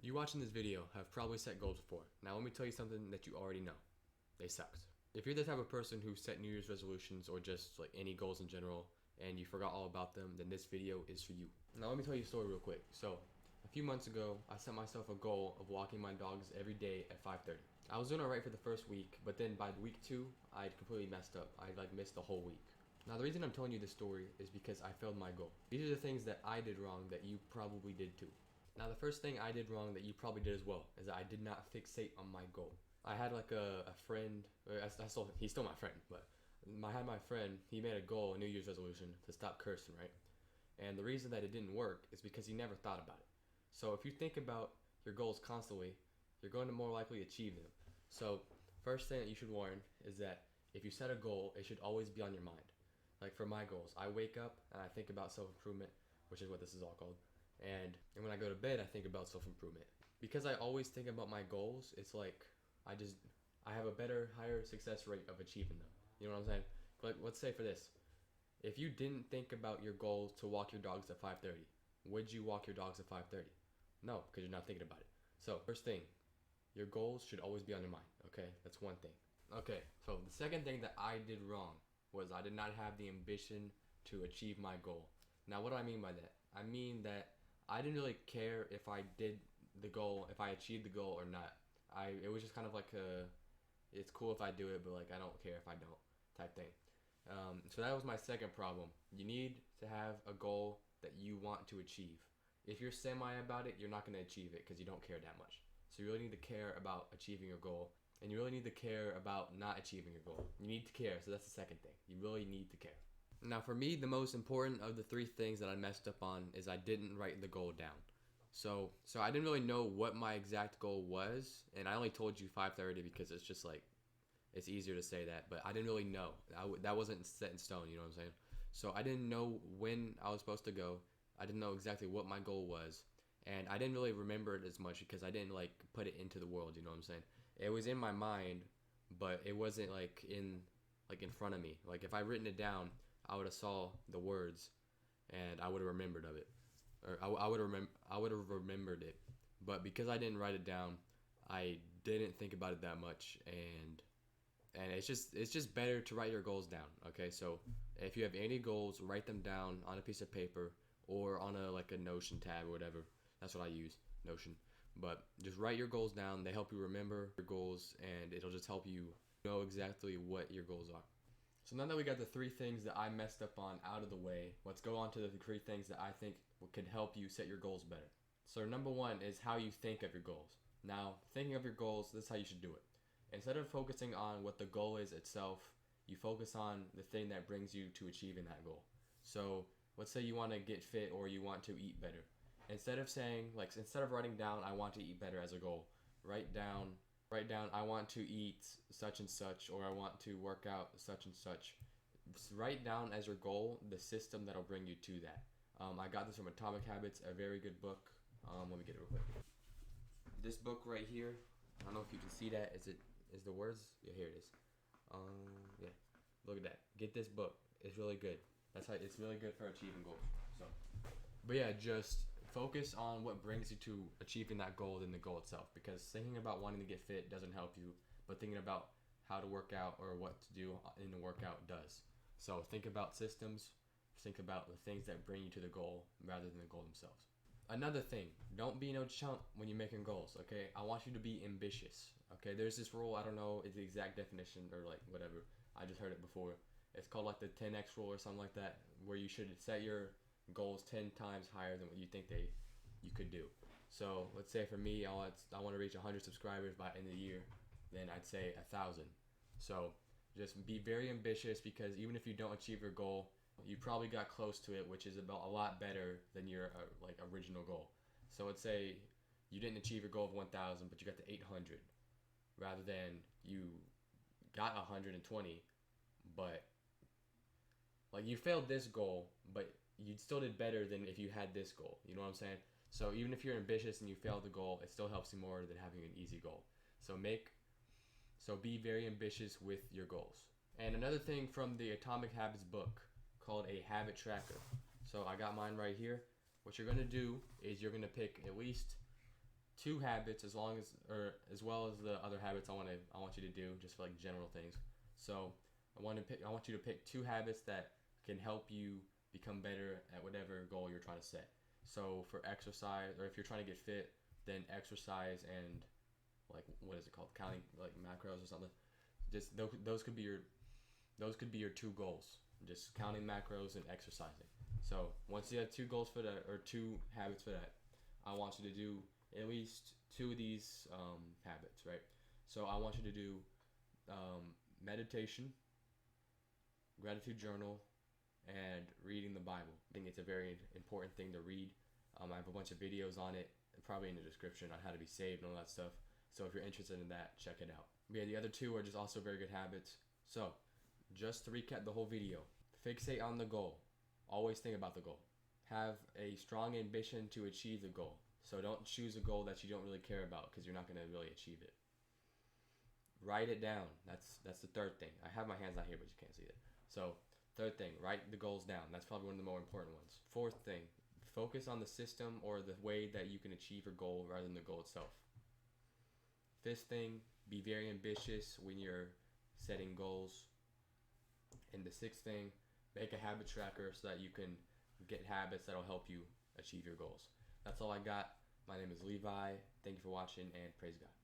You watching this video have probably set goals before. Now let me tell you something that you already know. They sucked. If you're the type of person who set New Year's resolutions or just like any goals in general and you forgot all about them, then this video is for you. Now let me tell you a story real quick. So a few months ago, I set myself a goal of walking my dogs every day at 5:30. I was doing alright for the first week, but then by week 2, I completely messed up. I missed the whole week. Now the reason I'm telling you this story is because I failed my goal. These are the things that I did wrong that you probably did too. Now the first thing I did wrong that you probably did as well is that I did not fixate on my goal. I had like a friend, he's still my friend, but I had my friend, he made a goal, a New Year's resolution to stop cursing, right? And the reason that it didn't work is because he never thought about it. So if you think about your goals constantly, you're going to more likely achieve them. So first thing that you should learn is that if you set a goal, it should always be on your mind. Like for my goals, I wake up and I think about self-improvement, which is what this is all called. And when I go to bed, I think about self-improvement. Because I always think about my goals, it's like I have a better, higher success rate of achieving them. You know what I'm saying? Like, let's say for this, if you didn't think about your goal to walk your dogs at 5:30, would you walk your dogs at 5:30? No, because you're not thinking about it. So first thing, your goals should always be on your mind. Okay, that's one thing. Okay, so the second thing that I did wrong was I did not have the ambition to achieve my goal. Now, what do I mean by that? I mean that I didn't really care if I did the goal, if I achieved the goal or not. It was just kind of like it's cool if I do it, but like I don't care if I don't type thing. So that was my second problem. You need to have a goal that you want to achieve. If you're semi about it, you're not going to achieve it because you don't care that much. So you really need to care about achieving your goal, and you really need to care about not achieving your goal. You need to care, so that's the second thing. You really need to care. Now for me, the most important of the 3 things that I messed up on is I didn't write the goal down. So I didn't really know what my exact goal was, and I only told you 5:30 because it's just like, it's easier to say that, but I didn't really know. That wasn't set in stone, you know what I'm saying? So I didn't know when I was supposed to go. I didn't know exactly what my goal was, and I didn't really remember it as much because I didn't like put it into the world, you know what I'm saying? It was in my mind, but it wasn't like in front of me. Like if I written it down, I would have saw the words, and I would have remembered of it, or I would have remembered it. But because I didn't write it down, I didn't think about it that much, and it's just better to write your goals down. Okay, so if you have any goals, write them down on a piece of paper or on a Notion tab or whatever. That's what I use, Notion. But just write your goals down. They help you remember your goals, and it'll just help you know exactly what your goals are. So now that we got the 3 things that I messed up on out of the way, let's go on to the 3 things that I think could help you set your goals better. So number 1 is how you think of your goals. Now, thinking of your goals, this is how you should do it. Instead of focusing on what the goal is itself, you focus on the thing that brings you to achieving that goal. So let's say you want to get fit or you want to eat better. Instead of writing down I want to eat better as a goal, write down I want to eat such and such, or I want to work out such and such. Just write down as your goal the system that'll bring you to that. I got this from Atomic Habits, a very good book. Let me get it real quick. This book right here, I don't know if you can see that. Is the words? Yeah, here it is. Yeah, look at that. Get this book. It's really good. It's really good for achieving goals. So, but yeah, just focus on what brings you to achieving that goal than the goal itself, because thinking about wanting to get fit doesn't help you, but thinking about how to work out or what to do in the workout does. So think about systems, think about the things that bring you to the goal rather than the goal themselves. Another thing, don't be no chump when you're making goals, okay? I want you to be ambitious, okay? There's this rule, I don't know the exact definition or like whatever, I just heard it before. It's called like the 10x rule or something like that, where you should set your goals 10 times higher than what you think you could do. So let's say for me, I want to reach 100 subscribers by end of the year, then I'd say 1,000. So just be very ambitious, because even if you don't achieve your goal, you probably got close to it, which is about a lot better than your original goal. So let's say you didn't achieve your goal of 1,000, but you got to 800, rather than you got 120, but like you failed this goal, but you still did better than if you had this goal. You know what I'm saying? So even if you're ambitious and you fail the goal, it still helps you more than having an easy goal. So be very ambitious with your goals. And another thing from the Atomic Habits book called a habit tracker. So I got mine right here. What you're going to do is you're going to pick at least 2 habits as well as the other habits I want you to do, just for like general things. So I want you to pick 2 habits that can help you become better at whatever goal you're trying to set. So for exercise, or if you're trying to get fit, then exercise and like what is it called, counting like macros or something. Just those could be your 2 goals, just counting macros and exercising. So once you have 2 goals for that, or 2 habits for that, I want you to do at least 2 of these habits, right? So I want you to do meditation, gratitude journal, and reading the Bible. I think it's a very important thing to read. I have a bunch of videos on it, probably in the description, on how to be saved and all that stuff. So if you're interested in that, check it out. But yeah, the other 2 are just also very good habits. So just to recap the whole video, fixate on the goal. Always think about the goal. Have a strong ambition to achieve the goal. So don't choose a goal that you don't really care about, because you're not going to really achieve it. Write it down. That's the 3rd thing. I have my hands out here, but you can't see it. So 3rd thing, write the goals down. That's probably one of the more important ones. 4th thing, focus on the system or the way that you can achieve your goal rather than the goal itself. 5th thing, be very ambitious when you're setting goals. And the 6th thing, make a habit tracker so that you can get habits that'll help you achieve your goals. That's all I got. My name is Levi. Thank you for watching, and praise God.